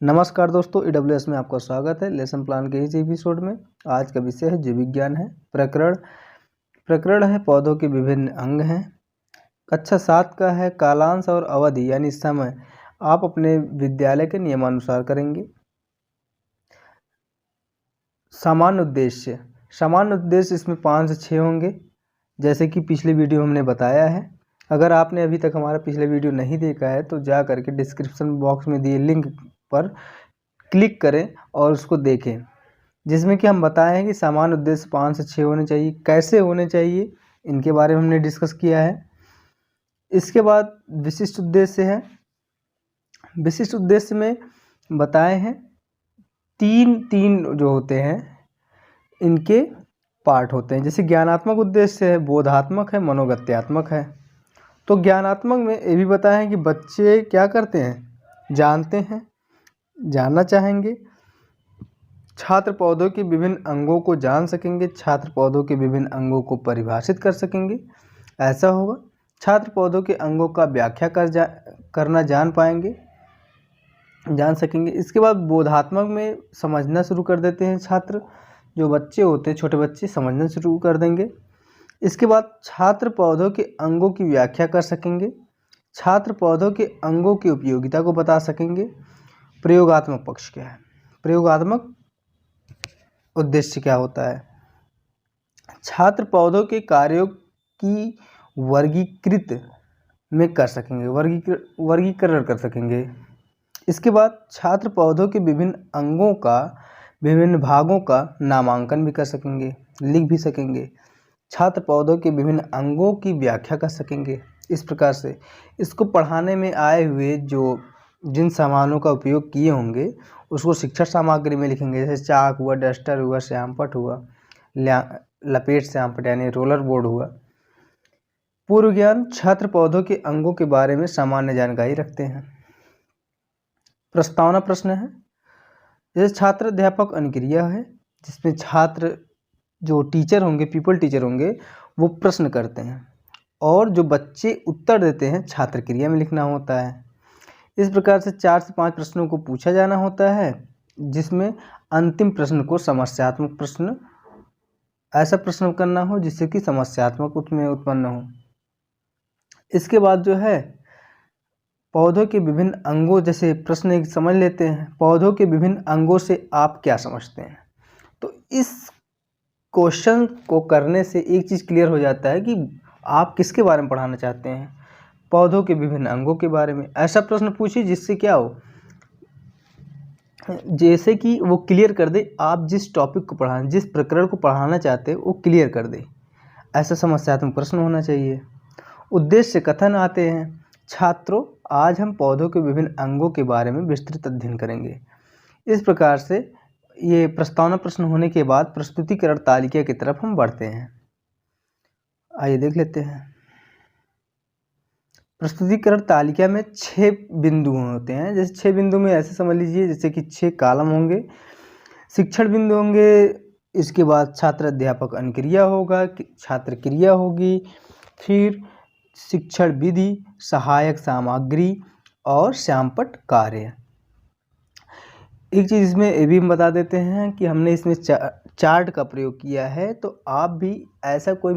नमस्कार दोस्तों, EWS में आपका स्वागत है। लेसन प्लान के इस एपिसोड में आज का विषय है जीव विज्ञान है। प्रकरण है पौधों के विभिन्न अंग हैं। कक्षा 7 का है कालांश और अवधि यानी समय आप अपने विद्यालय के नियमानुसार करेंगे। सामान्य उद्देश्य इसमें 5 से 6 होंगे, जैसे कि पिछले वीडियो हमने बताया है। अगर आपने अभी तक हमारा पिछले वीडियो नहीं देखा है तो जा करके डिस्क्रिप्शन बॉक्स में दिए लिंक पर क्लिक करें और उसको देखें, जिसमें कि हम बताए हैं कि सामान्य उद्देश्य 5 से 6 होने चाहिए। कैसे होने चाहिए इनके बारे में हमने डिस्कस किया है। इसके बाद विशिष्ट उद्देश्य है। विशिष्ट उद्देश्य में बताए हैं तीन जो होते हैं इनके पार्ट होते हैं। जैसे ज्ञानात्मक उद्देश्य है, बोधात्मक है, मनोगत्यात्मक है। तो ज्ञानात्मक में ये भी बताया है कि बच्चे क्या करते हैं, जानते हैं, जानना चाहेंगे। छात्र पौधों के विभिन्न अंगों को जान सकेंगे, छात्र पौधों के विभिन्न अंगों को परिभाषित कर सकेंगे। ऐसा होगा। छात्र पौधों के अंगों का व्याख्या करना जान सकेंगे। इसके बाद बोधात्मक में समझना शुरू कर देते हैं। छात्र जो बच्चे होते हैं, छोटे बच्चे, समझना शुरू कर देंगे। इसके बाद छात्र पौधों के अंगों की व्याख्या कर सकेंगे, छात्र पौधों के अंगों की उपयोगिता को बता सकेंगे। प्रयोगात्मक पक्ष क्या है, प्रयोगात्मक उद्देश्य क्या होता है, छात्र पौधों के कार्यों की वर्गीकृत में कर सकेंगे, वर्गीकरण कर सकेंगे। इसके बाद छात्र पौधों के विभिन्न अंगों का, विभिन्न भागों का नामांकन भी कर सकेंगे, लिख भी सकेंगे। छात्र पौधों के विभिन्न अंगों की व्याख्या कर सकेंगे। इस प्रकार से इसको पढ़ाने में आए हुए जिन सामानों का उपयोग किए होंगे उसको शिक्षण सामग्री में लिखेंगे। जैसे चाक हुआ, डस्टर हुआ, श्यामपट्ट हुआ, लपेट श्यामपट्ट यानी रोलर बोर्ड हुआ। पूर्व ज्ञान, छात्र पौधों के अंगों के बारे में सामान्य जानकारी रखते हैं। प्रस्तावना प्रश्न है। जैसे छात्र अध्यापक अनुक्रिया है, जिसमें छात्र जो टीचर होंगे, पीपल टीचर होंगे, वो प्रश्न करते हैं और जो बच्चे उत्तर देते हैं छात्र क्रिया में लिखना होता है। इस प्रकार से 4 से 5 प्रश्नों को पूछा जाना होता है, जिसमें अंतिम प्रश्न को समस्यात्मक प्रश्न, ऐसा प्रश्न करना हो जिससे कि समस्यात्मक उसमें उत्पन्न हो। इसके बाद जो है पौधों के विभिन्न अंगों, जैसे प्रश्न एक समझ लेते हैं, पौधों के विभिन्न अंगों से आप क्या समझते हैं। तो इस क्वेश्चन को करने से एक चीज़ क्लियर हो जाता है कि आप किसके बारे में पढ़ाना चाहते हैं, पौधों के विभिन्न अंगों के बारे में। ऐसा प्रश्न पूछिए जिससे क्या हो, जैसे कि वो क्लियर कर दे आप जिस टॉपिक को पढ़ाना, जिस प्रकरण को पढ़ाना चाहते हैं वो क्लियर कर दे। ऐसा समस्यात्मक प्रश्न होना चाहिए। उद्देश्य कथन आते हैं। छात्रों, आज हम पौधों के विभिन्न अंगों के बारे में विस्तृत अध्ययन करेंगे। इस प्रकार से ये प्रस्तावना प्रश्न होने के बाद प्रस्तुतिकरण तालिका की तरफ हम बढ़ते हैं। आइए देख लेते हैं। प्रस्तुतिकरण तालिका में 6 बिंदु होते हैं। जैसे 6 बिंदु में ऐसे समझ लीजिए जैसे कि 6 कॉलम होंगे, शिक्षण बिंदु होंगे। इसके बाद छात्र अध्यापक अनुक्रिया होगा, छात्र क्रिया होगी, फिर शिक्षण विधि, सहायक सामग्री और श्यामपट्ट कार्य। एक चीज़ इसमें ये भी हम बता देते हैं कि हमने इसमें चार्ट का प्रयोग किया है। तो आप भी ऐसा कोई,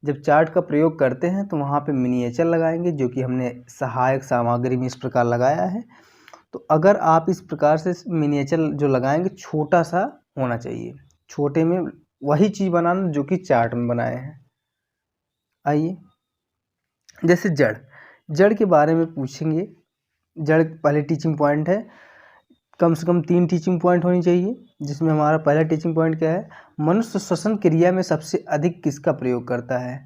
जब चार्ट का प्रयोग करते हैं तो वहाँ पे मिनिएचर लगाएंगे, जो कि हमने सहायक सामग्री में इस प्रकार लगाया है। तो अगर आप इस प्रकार से मिनिएचर जो लगाएंगे छोटा सा होना चाहिए, छोटे में वही चीज़ बनाना जो कि चार्ट में बनाए हैं। आइए, जैसे जड़ के बारे में पूछेंगे। जड़ पहले टीचिंग पॉइंट है, कम से कम 3 टीचिंग पॉइंट होनी चाहिए। जिसमें हमारा पहला टीचिंग पॉइंट क्या है, मनुष्य श्वसन क्रिया में सबसे अधिक किसका प्रयोग करता है।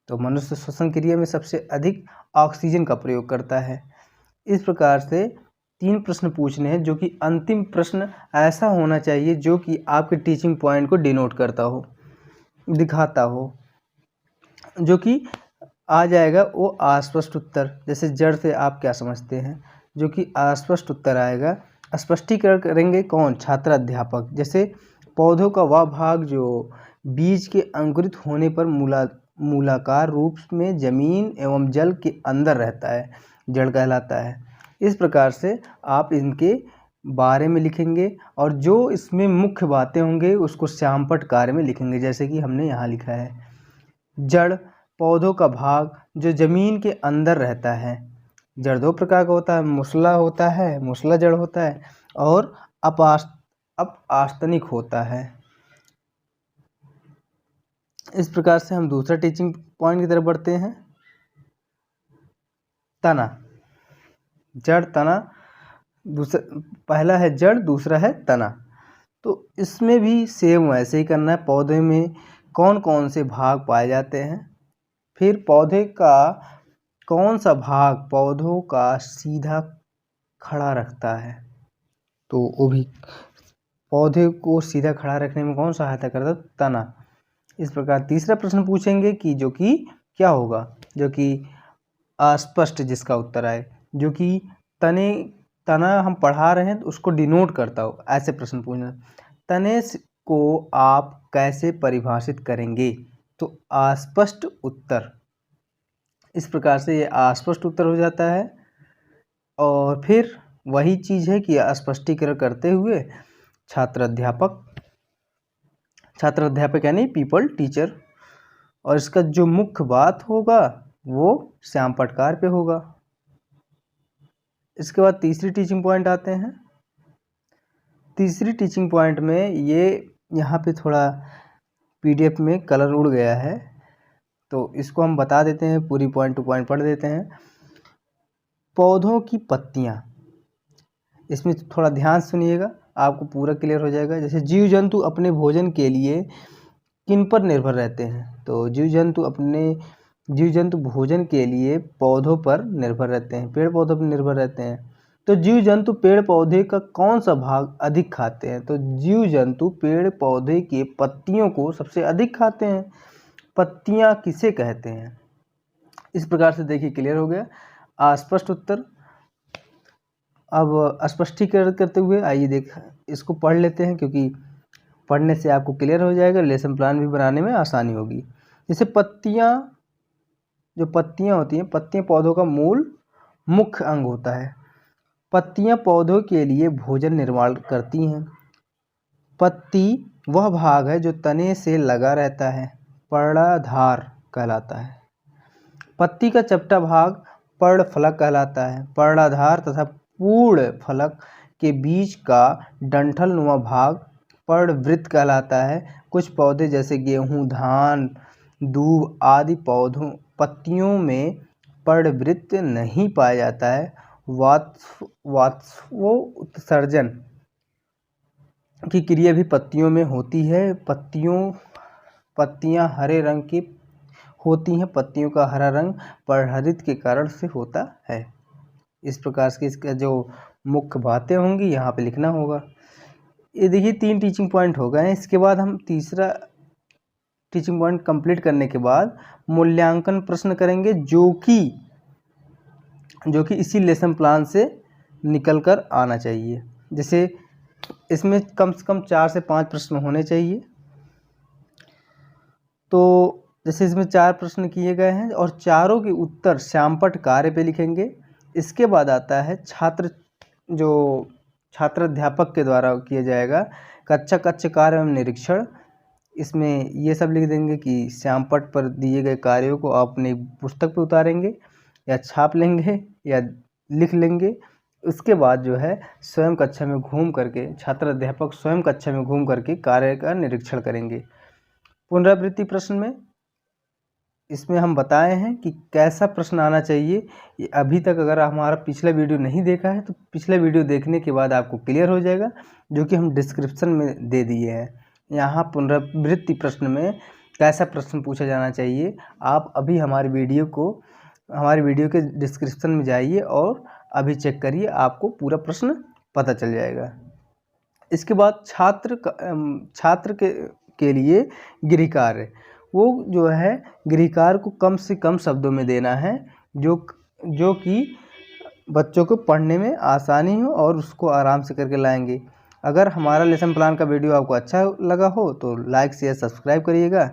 तो मनुष्य श्वसन क्रिया में सबसे अधिक ऑक्सीजन का प्रयोग करता है। इस प्रकार से 3 प्रश्न पूछने हैं, जो कि अंतिम प्रश्न ऐसा होना चाहिए जो कि आपके टीचिंग पॉइंट को डिनोट करता हो, दिखाता हो, जो कि आ जाएगा वो अस्पष्ट उत्तर। जैसे जड़ से आप क्या समझते हैं, जो कि अस्पष्ट उत्तर आएगा। स्पष्टीकरण करेंगे कौन, छात्र अध्यापक। जैसे पौधों का वह भाग जो बीज के अंकुरित होने पर मूलाकार रूप में जमीन एवं जल के अंदर रहता है, जड़ कहलाता है। इस प्रकार से आप इनके बारे में लिखेंगे और जो इसमें मुख्य बातें होंगे उसको श्यामपट्ट कार्य में लिखेंगे। जैसे कि हमने यहाँ लिखा है, जड़ पौधों का भाग जो जमीन के अंदर रहता है। जड़ दो प्रकार का होता है, मूसला होता है, मूसला जड़ होता है, और अपआस्तनिक होता है। इस प्रकार से हम दूसरा टीचिंग पॉइंट की तरफ बढ़ते हैं। तना, जड़ तना, दूसरा पहला है जड़, दूसरा है तना। तो इसमें भी सेम वैसे ही करना है। पौधे में कौन कौन से भाग पाए जाते हैं, फिर पौधे का कौन सा भाग पौधों का सीधा खड़ा रखता है, तो वो भी पौधे को सीधा खड़ा रखने में कौन सहायता करता है, तना। इस प्रकार तीसरा प्रश्न पूछेंगे कि जो कि क्या होगा, जो कि अस्पष्ट जिसका उत्तर आए, जो कि तना हम पढ़ा रहे हैं तो उसको डिनोट करता हो, ऐसे प्रश्न पूछना। तने को आप कैसे परिभाषित करेंगे, तो अस्पष्ट उत्तर। इस प्रकार से ये अस्पष्ट उत्तर हो जाता है। और फिर वही चीज़ है कि स्पष्टीकरण करते हुए छात्र अध्यापक यानी पीपल टीचर, और इसका जो मुख्य बात होगा वो श्यामपट्ट कार्य पे होगा। इसके बाद तीसरी टीचिंग पॉइंट आते हैं। तीसरी टीचिंग पॉइंट में ये यहाँ पे थोड़ा PDF में कलर उड़ गया है, तो इसको हम बता देते हैं, पूरी पॉइंट टू पॉइंट पढ़ देते हैं। पौधों की पत्तियाँ, इसमें थोड़ा ध्यान सुनिएगा, आपको पूरा क्लियर हो जाएगा। जैसे जीव जंतु अपने भोजन के लिए किन पर निर्भर रहते हैं, तो जीव जंतु भोजन के लिए पौधों पर निर्भर रहते हैं, पेड़ पौधों पर निर्भर रहते हैं। तो जीव जंतु पेड़ पौधे का कौन सा भाग अधिक खाते हैं, तो जीव जंतु पेड़ पौधे के पत्तियों को सबसे अधिक खाते हैं। पत्तियां किसे कहते हैं, इस प्रकार से देखिए क्लियर हो गया अस्पष्ट उत्तर। अब स्पष्टीकरण करते हुए आइए इसको पढ़ लेते हैं, क्योंकि पढ़ने से आपको क्लियर हो जाएगा, लेसन प्लान भी बनाने में आसानी होगी। जैसे जो पत्तियां होती हैं, पत्तियां पौधों का मुख्य अंग होता है। पत्तियां पौधों के लिए भोजन निर्माण करती हैं। पत्ती वह भाग है जो तने से लगा रहता है, पर्णधार कहलाता है। पत्ती का चपटा भाग पर्णफलक कहलाता है। पर्णाधार तथा पूर्ण फलक के बीच का डंठलनुमा भाग पर्णवृत्त कहलाता है। कुछ पौधे जैसे गेहूं, धान, दूब आदि पत्तियों में पर्णवृत्त नहीं पाया जाता है। वाष्पोत्सर्जन की क्रिया भी पत्तियों में होती है। पत्तियां हरे रंग की होती हैं। पत्तियों का हरा रंग पर्णहरित के कारण से होता है। इस प्रकार से इसका जो मुख्य बातें होंगी यहाँ पे लिखना होगा। ये देखिए 3 टीचिंग पॉइंट हो गए हैं। इसके बाद हम तीसरा टीचिंग पॉइंट कंप्लीट करने के बाद मूल्यांकन प्रश्न करेंगे, जो कि इसी लेसन प्लान से निकल कर आना चाहिए। जैसे इसमें कम से कम 4 से 5 प्रश्न होने चाहिए। तो जैसे इसमें 4 प्रश्न किए गए हैं और चारों के उत्तर श्यामपट्ट कार्य पे लिखेंगे। इसके बाद आता है छात्र अध्यापक के द्वारा किया जाएगा कच्चा कार्य एवं निरीक्षण। इसमें ये सब लिख देंगे कि श्यामपट्ट पर दिए गए कार्यों को आप अपनी पुस्तक पे उतारेंगे या छाप लेंगे या लिख लेंगे। उसके बाद जो है स्वयं कक्षा में घूम करके छात्र अध्यापक स्वयं कक्षा में घूम करके कार्य का निरीक्षण करेंगे। पुनरावृत्ति प्रश्न में इसमें हम बताए हैं कि कैसा प्रश्न आना चाहिए। ये अभी तक अगर हमारा पिछला वीडियो नहीं देखा है तो पिछला वीडियो देखने के बाद आपको क्लियर हो जाएगा, जो कि हम डिस्क्रिप्शन में दे दिए हैं। यहाँ पुनरावृत्ति प्रश्न में कैसा प्रश्न पूछा जाना चाहिए, आप अभी हमारी वीडियो के डिस्क्रिप्शन में जाइए और अभी चेक करिए, आपको पूरा प्रश्न पता चल जाएगा। इसके बाद छात्र के लिए गृह कार्य, वो जो है गृह कार्य को कम से कम शब्दों में देना है, जो कि बच्चों को पढ़ने में आसानी हो और उसको आराम से करके लाएंगे। अगर हमारा लेसन प्लान का वीडियो आपको अच्छा लगा हो तो लाइक शेयर सब्सक्राइब करिएगा।